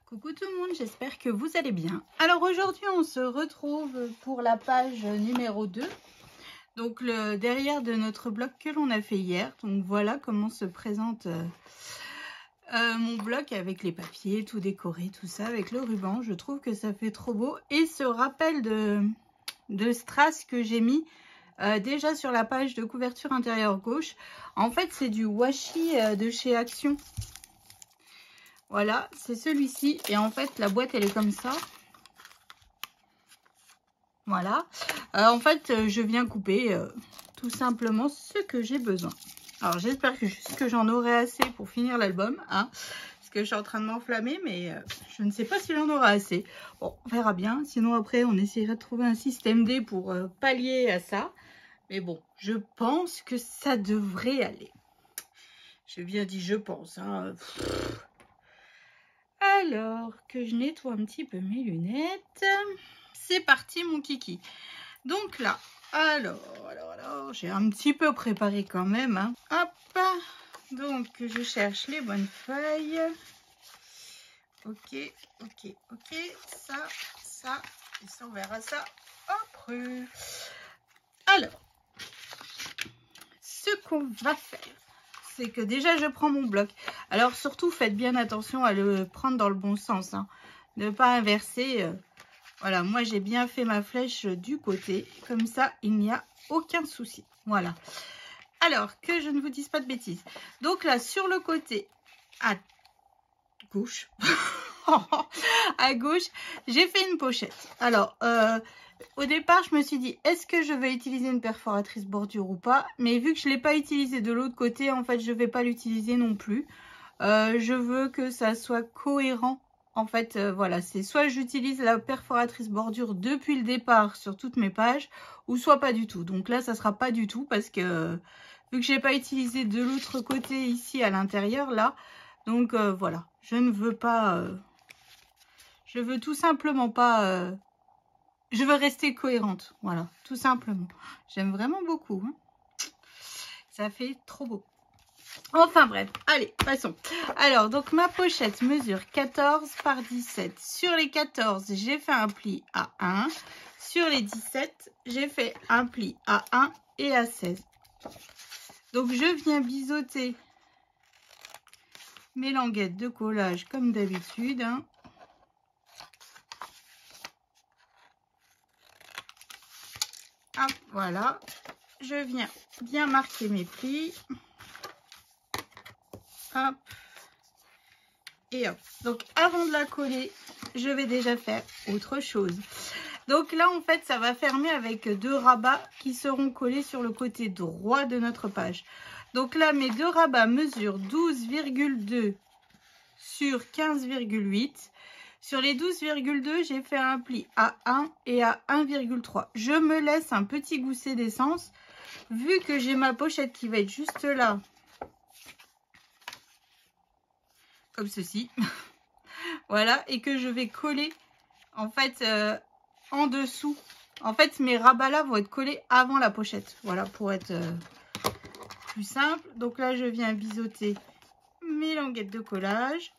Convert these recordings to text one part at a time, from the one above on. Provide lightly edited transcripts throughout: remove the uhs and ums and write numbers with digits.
Coucou tout le monde, j'espère que vous allez bien. Alors aujourd'hui on se retrouve pour la page numéro 2. Donc le derrière de notre bloc que l'on a fait hier. Donc voilà comment se présente mon bloc avec les papiers, tout décoré, tout ça, avec le ruban. Je trouve que ça fait trop beau. Et ce rappel de strass que j'ai mis déjà sur la page de couverture intérieure gauche. En fait c'est du washi de chez Action. Voilà, c'est celui-ci. Et en fait, la boîte, elle est comme ça. Voilà. En fait, je viens couper tout simplement ce que j'ai besoin. Alors, j'espère que j'en aurai assez pour finir l'album. Hein, parce que je suis en train de m'enflammer, mais je ne sais pas si j'en aura assez. Bon, on verra bien. Sinon, après, on essaiera de trouver un système D pour pallier à ça. Mais bon, je pense que ça devrait aller. J'ai bien dit je pense. Hein. Alors que je nettoie un petit peu mes lunettes. C'est parti mon kiki. Donc là, alors, j'ai un petit peu préparé quand même. Hein. Hop. Donc je cherche les bonnes feuilles. Ok. Ça. Et ça, on verra ça après. Alors, ce qu'on va faire, c'est que déjà je prends mon bloc. Alors surtout faites bien attention à le prendre dans le bon sens, hein. Ne pas inverser. Voilà, moi j'ai bien fait ma flèche du côté, comme ça il n'y a aucun souci. Voilà. Alors que je ne vous dise pas de bêtises. Donc là sur le côté à gauche, à gauche, j'ai fait une pochette. Alors au départ, je me suis dit, est-ce que je vais utiliser une perforatrice bordure ou pas? Mais vu que je ne l'ai pas utilisé de l'autre côté, en fait, je ne vais pas l'utiliser non plus. Je veux que ça soit cohérent. En fait, voilà, c'est soit j'utilise la perforatrice bordure depuis le départ sur toutes mes pages, ou soit pas du tout. Donc là, ça sera pas du tout parce que vu que j'ai pas utilisé de l'autre côté ici à l'intérieur, là, donc voilà, je ne veux pas... je veux tout simplement pas... je veux rester cohérente, voilà, tout simplement. J'aime vraiment beaucoup. Hein. Ça fait trop beau. Enfin bref, allez, passons. Alors, donc ma pochette mesure 14 par 17. Sur les 14, j'ai fait un pli à 1. Sur les 17, j'ai fait un pli à 1 et à 16. Donc, je viens biseauter mes languettes de collage comme d'habitude. Hein. Hop, voilà. Je viens bien marquer mes plis. Hop. Et hop. Donc, avant de la coller, je vais déjà faire autre chose. Donc là, en fait, ça va fermer avec 2 rabats qui seront collés sur le côté droit de notre page. Donc là, mes 2 rabats mesurent 12,2 sur 15,8. Sur les 12,2, j'ai fait un pli à 1 et à 1,3. Je me laisse un petit gousset d'essence. Vu que j'ai ma pochette qui va être juste là, comme ceci, voilà, et que je vais coller, en fait, en dessous. En fait, mes rabats là vont être collés avant la pochette, voilà, pour être plus simple. Donc là, je viens biseauter mes languettes de collage.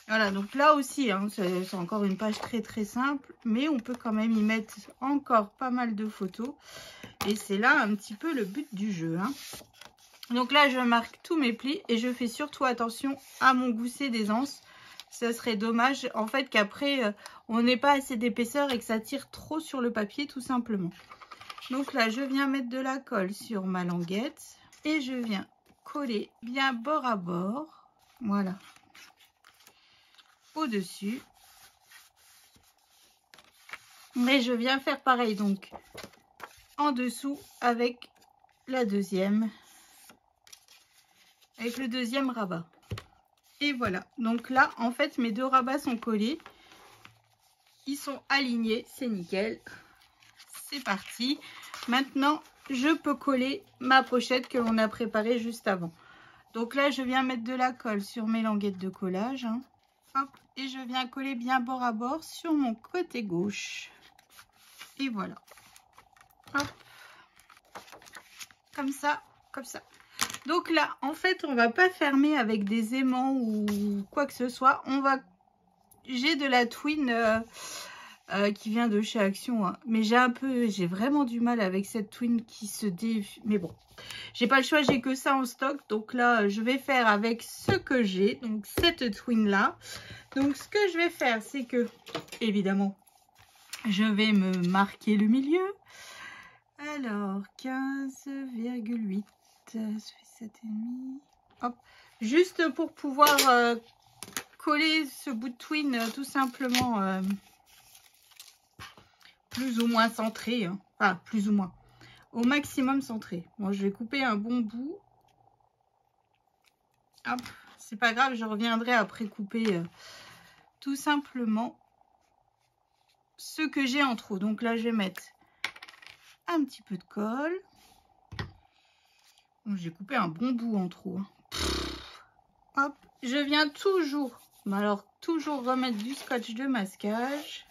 Voilà, donc là aussi, hein, c'est encore une page très simple, mais on peut quand même y mettre encore pas mal de photos. Et c'est là un petit peu le but du jeu. Hein. Donc là, je marque tous mes plis et je fais surtout attention à mon gousset d'aisance. Ça serait dommage, en fait, qu'après, on n'ait pas assez d'épaisseur et que ça tire trop sur le papier, tout simplement. Donc là, je viens mettre de la colle sur ma languette et je viens coller bien bord à bord. Voilà. Au-dessus. Mais je viens faire pareil, donc, en dessous avec la deuxième. Avec le deuxième rabat. Et voilà. Donc là, en fait, mes 2 rabats sont collés. Ils sont alignés. C'est nickel. C'est parti. Maintenant, je peux coller ma pochette que l'on a préparée juste avant. Donc là, je viens mettre de la colle sur mes languettes de collage. Hein. Hop. Et je viens coller bien bord à bord sur mon côté gauche. Et voilà. Hop. Comme ça, comme ça. Donc là, en fait, on va pas fermer avec des aimants ou quoi que ce soit. On va j'ai de la Twin qui vient de chez Action, hein. Mais j'ai vraiment du mal avec cette Twin qui se défie. Mais bon, j'ai pas le choix, j'ai que ça en stock. Donc là, je vais faire avec ce que j'ai. Donc cette Twin là. Donc ce que je vais faire, c'est que, évidemment, je vais me marquer le milieu. Alors, 15,8. Ça fait 7,5. Hop. Juste pour pouvoir coller ce bout de Twin tout simplement plus ou moins centré. Hein. Enfin, plus ou moins. Au maximum centré. Bon, je vais couper un bon bout. Hop. C'est pas grave, je reviendrai après couper tout simplement ce que j'ai en trop. Donc là, je vais mettre un petit peu de colle. Bon, j'ai coupé un bon bout en trop. Hein. Hop. Je viens toujours, mais alors toujours remettre du scotch de masquage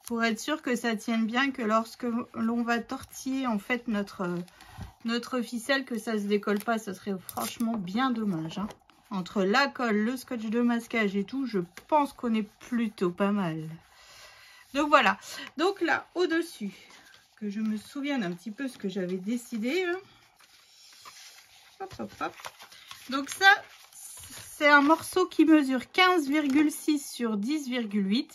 pour être sûr que ça tienne bien, que lorsque l'on va tortiller en fait notre ficelle, que ça se décolle pas. Ça serait franchement bien dommage. Hein. Entre la colle, le scotch de masquage et tout, je pense qu'on est plutôt pas mal. Donc voilà. Donc là, au-dessus, que je me souvienne un petit peu ce que j'avais décidé. Hein. Hop, hop, hop. Donc ça, c'est un morceau qui mesure 15,6 sur 10,8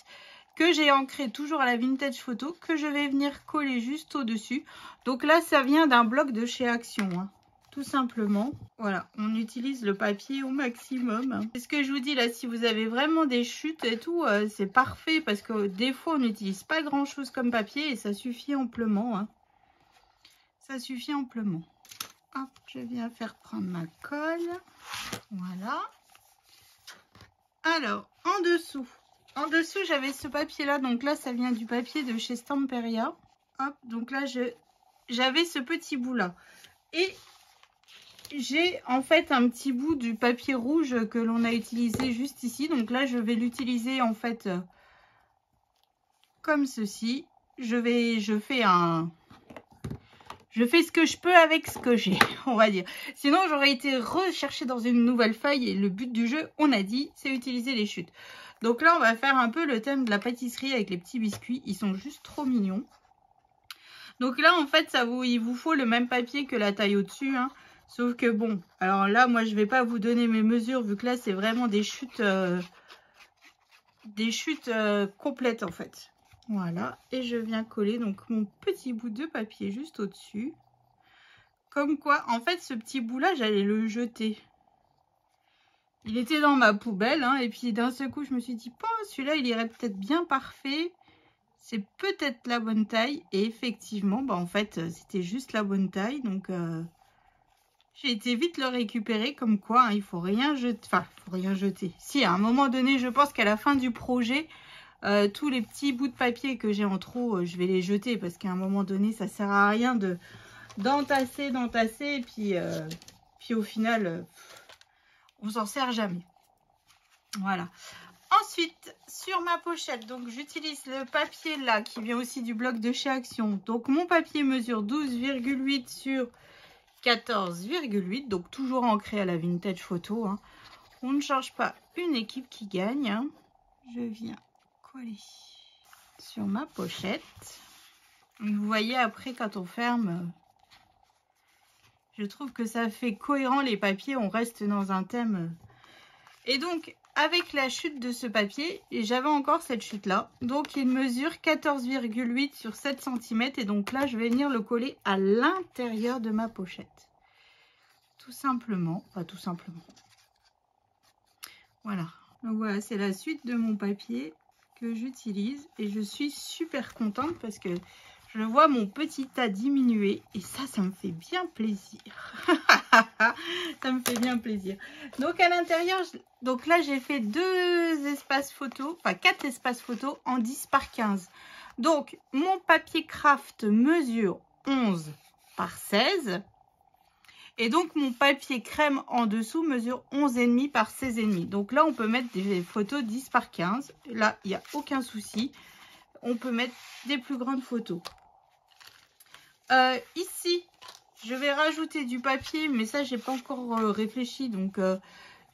que j'ai ancré toujours à la Vintage Photo, que je vais venir coller juste au-dessus. Donc là, ça vient d'un bloc de chez Action. Hein. Tout simplement, voilà, on utilise le papier au maximum. C'est ce que je vous dis là, si vous avez vraiment des chutes et tout, c'est parfait parce que des fois on n'utilise pas grand chose comme papier et ça suffit amplement. Hein. Ça suffit amplement. Hop, je viens faire prendre ma colle. Voilà. Alors, en dessous j'avais ce papier là, donc là ça vient du papier de chez Stamperia. Hop, donc là j'avais ce petit bout là. Et j'ai en fait un petit bout du papier rouge que l'on a utilisé juste ici. Donc là, je vais l'utiliser en fait comme ceci. Je fais ce que je peux avec ce que j'ai, on va dire. Sinon, j'aurais été rechercher dans une nouvelle feuille. Et le but du jeu, on a dit, c'est utiliser les chutes. Donc là, on va faire un peu le thème de la pâtisserie avec les petits biscuits. Ils sont juste trop mignons. Donc là, en fait, il vous faut le même papier que la taille au-dessus, hein. Sauf que bon, alors là, moi, je vais pas vous donner mes mesures vu que là, c'est vraiment des chutes complètes en fait. Voilà, et je viens coller donc mon petit bout de papier juste au-dessus. Comme quoi, en fait, ce petit bout-là, j'allais le jeter. Il était dans ma poubelle, hein, et puis d'un seul coup, je me suis dit, oh, celui-là, il irait peut-être bien parfait. C'est peut-être la bonne taille. Et effectivement, bah, en fait, c'était juste la bonne taille, donc... j'ai été vite le récupérer, comme quoi, hein, il faut rien jeter. Enfin, il faut rien jeter. Si, à un moment donné, je pense qu'à la fin du projet, tous les petits bouts de papier que j'ai en trop, je vais les jeter. Parce qu'à un moment donné, ça sert à rien d'entasser. Et puis au final, on s'en sert jamais. Voilà. Ensuite, sur ma pochette, donc j'utilise le papier là, qui vient aussi du bloc de chez Action. Donc mon papier mesure 12,8 sur 14,8, donc toujours ancré à la Vintage Photo. Hein. On ne change pas une équipe qui gagne. Hein. Je viens coller sur ma pochette. Vous voyez après quand on ferme, je trouve que ça fait cohérent les papiers. On reste dans un thème. Et donc avec la chute de ce papier, j'avais encore cette chute là. Donc il mesure 14,8 sur 7 cm. Et donc là je vais venir le coller à l'intérieur de ma pochette. Tout simplement, pas tout simplement. Voilà. Donc voilà, c'est la suite de mon papier que j'utilise. Et je suis super contente parce que je vois mon petit tas diminuer. Et ça me fait bien plaisir. Ça me fait bien plaisir. Donc à l'intérieur, donc là j'ai fait 2 espaces photos, enfin 4 espaces photos en 10 par 15. Donc mon papier craft mesure 11 par 16. Et donc mon papier crème en dessous mesure 11,5 par 16,5. Donc là on peut mettre des photos 10 par 15. Là il n'y a aucun souci. On peut mettre des plus grandes photos. Ici je vais rajouter du papier, mais ça j'ai pas encore réfléchi. Donc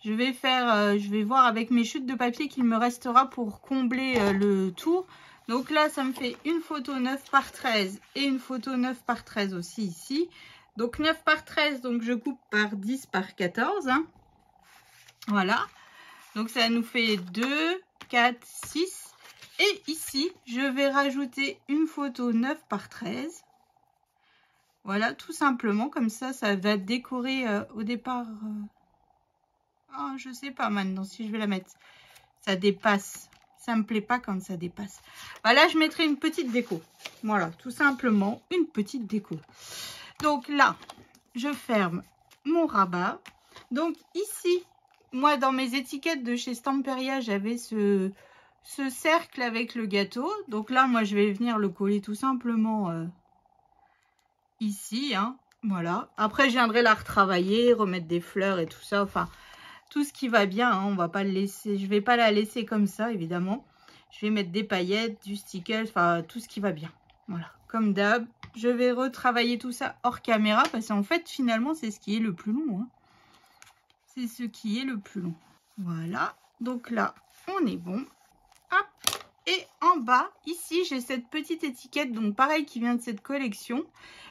je vais voir avec mes chutes de papier qu'il me restera pour combler le tour. Donc là, ça me fait une photo 9 par 13 et une photo 9 par 13 aussi ici. Donc 9 par 13, donc je coupe par 10 par 14. Hein. Voilà. Donc ça nous fait 2, 4, 6. Et ici, je vais rajouter une photo 9 par 13. Voilà, tout simplement. Comme ça va décorer au départ. Oh, je sais pas maintenant si je vais la mettre. Ça dépasse. Ça me plaît pas quand ça dépasse. Voilà, je mettrai une petite déco. Voilà, tout simplement, une petite déco. Donc là, je ferme mon rabat. Donc ici, moi, dans mes étiquettes de chez Stamperia, j'avais ce cercle avec le gâteau. Donc là, moi, je vais venir le coller tout simplement ici. Hein, voilà. Après, je viendrai la retravailler, remettre des fleurs et tout ça. Enfin, tout ce qui va bien. Hein, on va pas le laisser. Je vais pas la laisser comme ça, évidemment. Je vais mettre des paillettes, du sticker, enfin, tout ce qui va bien. Voilà, comme d'hab. Je vais retravailler tout ça hors caméra parce qu'en fait, finalement, c'est ce qui est le plus long. Hein. C'est ce qui est le plus long. Voilà. Donc là, on est bon. Hop. Et en bas, ici, j'ai cette petite étiquette, donc pareil, qui vient de cette collection.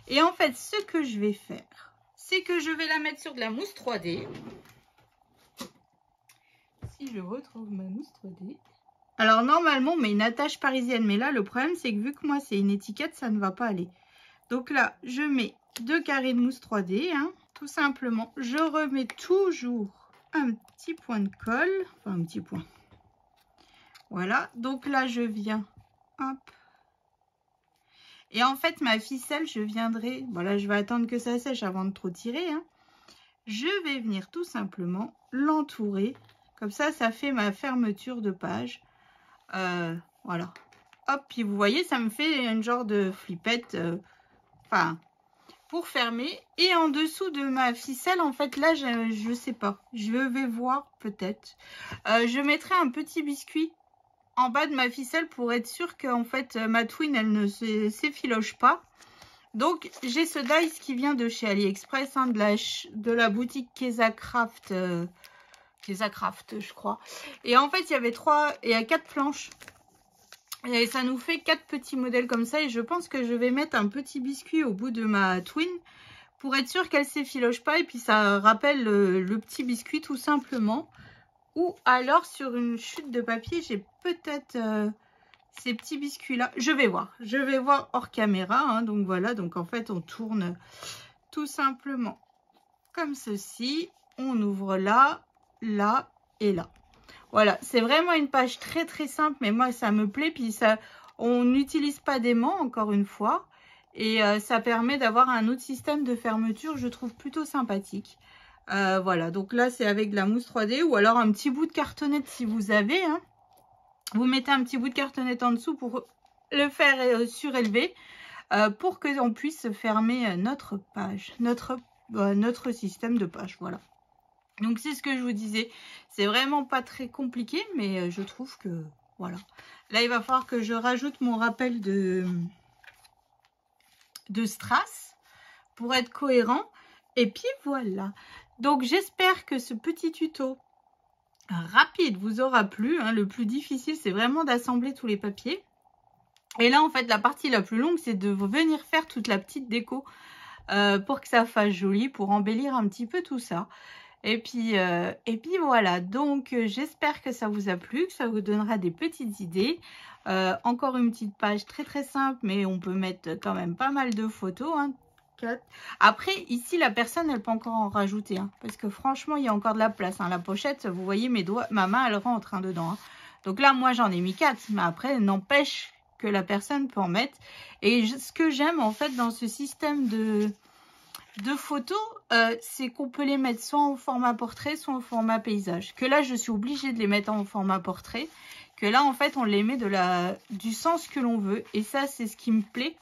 Et en fait, ce que je vais faire, c'est que je vais la mettre sur de la mousse 3D. Si je retrouve ma mousse 3D. Alors, normalement, on met une attache parisienne. Mais là, le problème, c'est que vu que moi, c'est une étiquette, ça ne va pas aller. Donc là, je mets 2 carrés de mousse 3D. Hein, tout simplement, je remets toujours un petit point de colle. Enfin, un petit point. Voilà, donc là je viens, hop. Et en fait ma ficelle, je viendrai, voilà, je vais attendre que ça sèche avant de trop tirer. Hein. Je vais venir tout simplement l'entourer, comme ça, ça fait ma fermeture de page. Voilà, hop, puis vous voyez, ça me fait une genre de flippette, enfin, pour fermer. Et en dessous de ma ficelle, en fait, là, je sais pas, je vais voir peut-être. Je mettrai un petit biscuit en bas de ma ficelle pour être sûre que en fait ma twin elle ne s'effiloche pas. Donc j'ai ce dice qui vient de chez AliExpress, hein, de la boutique Kesacraft, Kesacraft je crois. Et en fait il y avait 4 planches. Et ça nous fait 4 petits modèles comme ça. Et je pense que je vais mettre un petit biscuit au bout de ma twin pour être sûre qu'elle s'effiloche pas. Et puis ça rappelle le petit biscuit tout simplement. Ou alors sur une chute de papier, j'ai peut-être ces petits biscuits-là. Je vais voir hors caméra. Hein, donc voilà, donc en fait, on tourne tout simplement comme ceci. On ouvre là, là et là. Voilà, c'est vraiment une page très très simple, mais moi, ça me plaît. Puis ça, on n'utilise pas d'aimant, encore une fois. Et ça permet d'avoir un autre système de fermeture, je trouve plutôt sympathique. Voilà, donc là c'est avec de la mousse 3D ou alors un petit bout de cartonnette si vous avez. Hein. Vous mettez un petit bout de cartonnette en dessous pour le faire surélever pour que on puisse fermer notre page, notre système de page. Voilà. Donc c'est ce que je vous disais. C'est vraiment pas très compliqué, mais je trouve que voilà. Là il va falloir que je rajoute mon rappel de strass pour être cohérent. Et puis voilà. Donc j'espère que ce petit tuto rapide vous aura plu. Hein. Le plus difficile, c'est vraiment d'assembler tous les papiers. Et là, en fait, la partie la plus longue, c'est de venir faire toute la petite déco pour que ça fasse joli, pour embellir un petit peu tout ça. Et puis voilà. Donc j'espère que ça vous a plu, que ça vous donnera des petites idées. Encore une petite page très très simple, mais on peut mettre quand même pas mal de photos. Hein. Après, ici, la personne, elle peut encore en rajouter. Hein, parce que franchement, il y a encore de la place. Hein. La pochette, vous voyez, mes doigts, ma main, elle rentre dedans. Hein. Donc là, moi, j'en ai mis 4. Mais après, n'empêche que la personne peut en mettre. Et ce que j'aime, en fait, dans ce système de photos, c'est qu'on peut les mettre soit en format portrait, soit en format paysage. Que là, je suis obligée de les mettre en format portrait. Que là, en fait, on les met du sens que l'on veut. Et ça, c'est ce qui me plaît.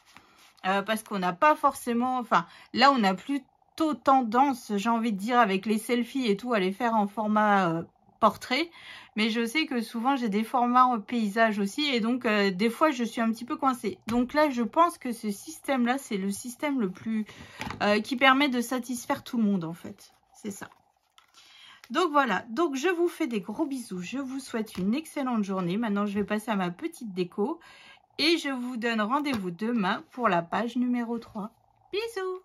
Parce qu'on n'a pas forcément... Enfin, là, on a plutôt tendance, j'ai envie de dire, avec les selfies et tout, à les faire en format portrait. Mais je sais que souvent, j'ai des formats en paysage aussi. Et donc, des fois, je suis un petit peu coincée. Donc là, je pense que ce système-là, c'est le système le plus... qui permet de satisfaire tout le monde, en fait. C'est ça. Donc voilà, donc je vous fais des gros bisous. Je vous souhaite une excellente journée. Maintenant, je vais passer à ma petite déco. Et je vous donne rendez-vous demain pour la page numéro 3. Bisous!